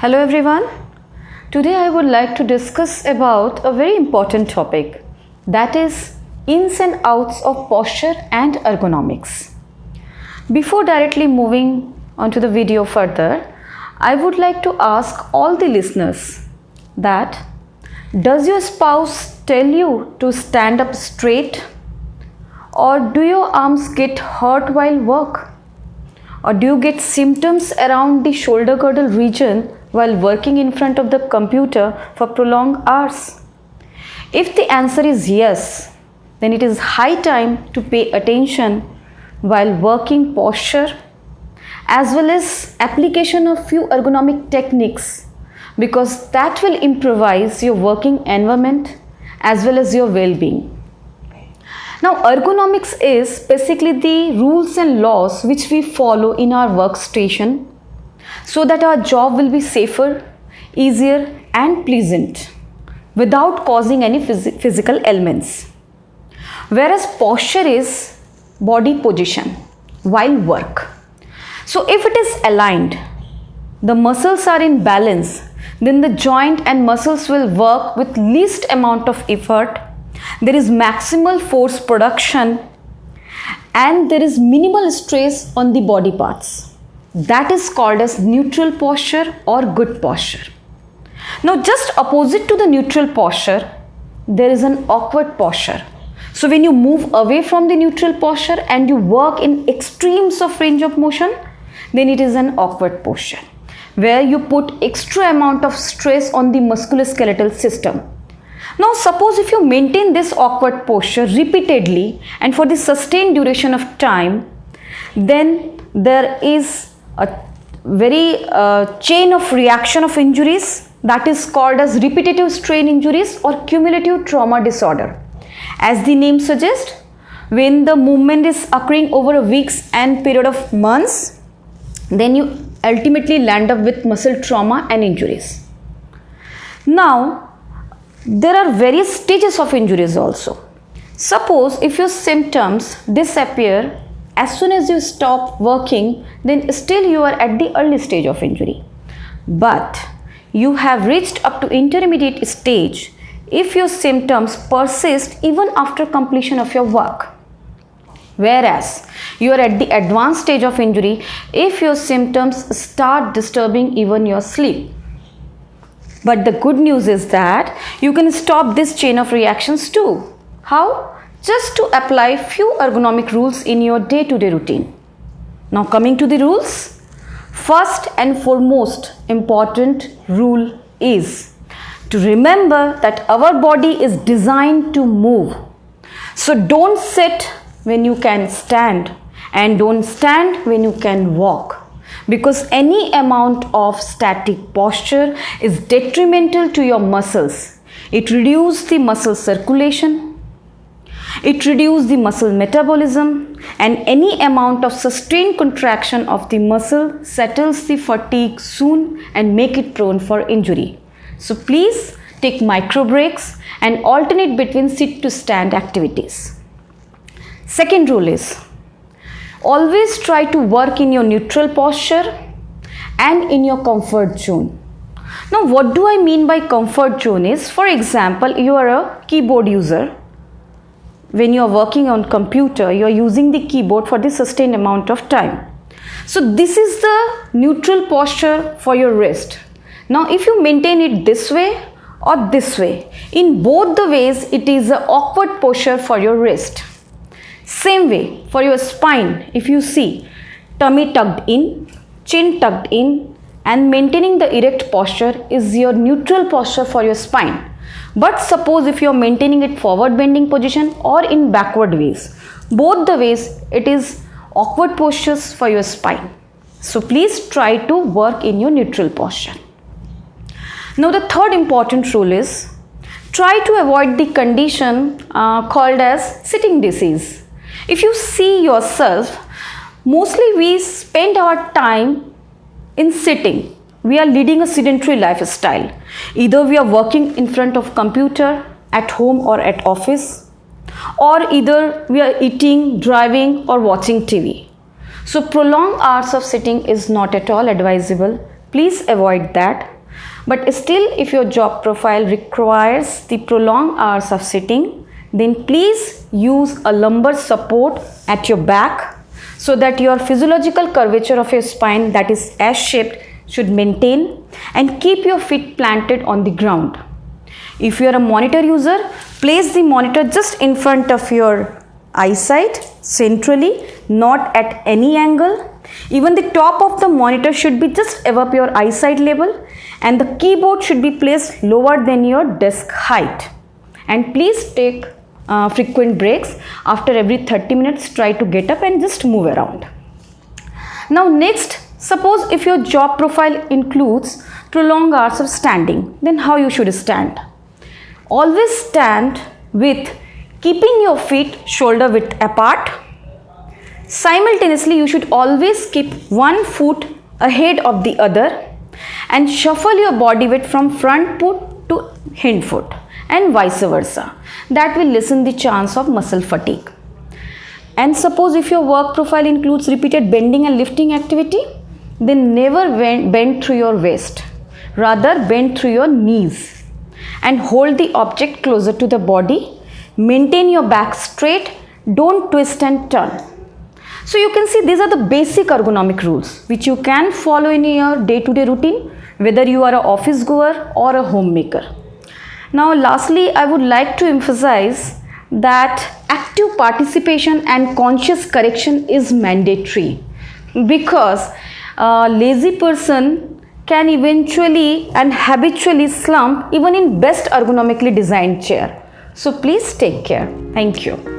Hello everyone. Today I would like to discuss about a very important topic, that is ins and outs of posture and ergonomics. Before directly moving on to the video further, I would like to ask all the listeners that does your spouse tell you to stand up straight, or do your arms get hurt while work, or do you get symptoms around the shoulder girdle region while working in front of the computer for prolonged hours? If the answer is yes, then it is high time to pay attention while working posture as well as application of few ergonomic techniques, because that will improvise your working environment as well as your well-being. Now, ergonomics is basically the rules and laws which we follow in our workstation so that our job will be safer, easier and pleasant without causing any physical ailments. Whereas posture is body position while work. So if it is aligned, the muscles are in balance, then the joint and muscles will work with least amount of effort. There is maximal force production and there is minimal stress on the body parts. That is called as neutral posture or good posture. Now, just opposite to the neutral posture, there is an awkward posture. So when you move away from the neutral posture and you work in extremes of range of motion, then it is an awkward posture where you put extra amount of stress on the musculoskeletal system. Now, suppose if you maintain this awkward posture repeatedly and for the sustained duration of time, then there is a very chain of reaction of injuries that is called as repetitive strain injuries or cumulative trauma disorder. As the name suggests, when the movement is occurring over a weeks and period of months, then you ultimately land up with muscle trauma and injuries. Now, there are various stages of injuries also. Suppose if your symptoms disappear as soon as you stop working, then still you are at the early stage of injury. But you have reached up to intermediate stage if your symptoms persist even after completion of your work. Whereas you are at the advanced stage of injury if your symptoms start disturbing even your sleep. But the good news is that you can stop this chain of reactions too. How? Just to apply few ergonomic rules in your day-to-day routine. Now, coming to the rules, first and foremost important rule is to remember that our body is designed to move. So don't sit when you can stand and don't stand when you can walk, because any amount of static posture is detrimental to your muscles. It reduces the muscle circulation, it reduces the muscle metabolism, and any amount of sustained contraction of the muscle settles the fatigue soon and make it prone for injury. So please take micro breaks and alternate between sit to stand activities. Second rule is always try to work in your neutral posture and in your comfort zone. Now, what do I mean by comfort zone is, for example, you are a keyboard user. When you are working on computer, you are using the keyboard for the sustained amount of time. So this is the neutral posture for your wrist. Now, if you maintain it this way or this way, in both the ways it is an awkward posture for your wrist. Same way for your spine, if you see tummy tucked in, chin tucked in and maintaining the erect posture is your neutral posture for your spine. But suppose if you are maintaining it forward bending position or in backward ways, both the ways it is awkward postures for your spine. So please try to work in your neutral posture. Now, the third important rule is try to avoid the condition called as sitting disease. If you see yourself, mostly we spend our time in sitting. We are leading a sedentary lifestyle. Either we are working in front of computer at home or at office, or either we are eating, driving or watching TV. So prolonged hours of sitting is not at all advisable. Please avoid that. But still, if your job profile requires the prolonged hours of sitting, then please use a lumbar support at your back so that your physiological curvature of your spine, that is S-shaped, should maintain, and keep your feet planted on the ground. If you are a monitor user, place the monitor just in front of your eyesight, centrally, not at any angle. Even the top of the monitor should be just above your eyesight level, and the keyboard should be placed lower than your desk height. And please take frequent breaks. After every 30 minutes, try to get up and just move around. Now next, suppose if your job profile includes prolonged hours of standing, then how you should stand? Always stand with keeping your feet shoulder width apart. Simultaneously, you should always keep one foot ahead of the other and shuffle your body weight from front foot to hind foot and vice versa. That will lessen the chance of muscle fatigue. And suppose if your work profile includes repeated bending and lifting activity, then never bend through your waist. Rather, bend through your knees and hold the object closer to the body. Maintain your back straight. Don't twist and turn. So you can see these are the basic ergonomic rules which you can follow in your day-to-day routine, whether you are an office goer or a homemaker. Now lastly, I would like to emphasize that active participation and conscious correction is mandatory, because a lazy person can eventually and habitually slump even in best ergonomically designed chair. So please take care. Thank you.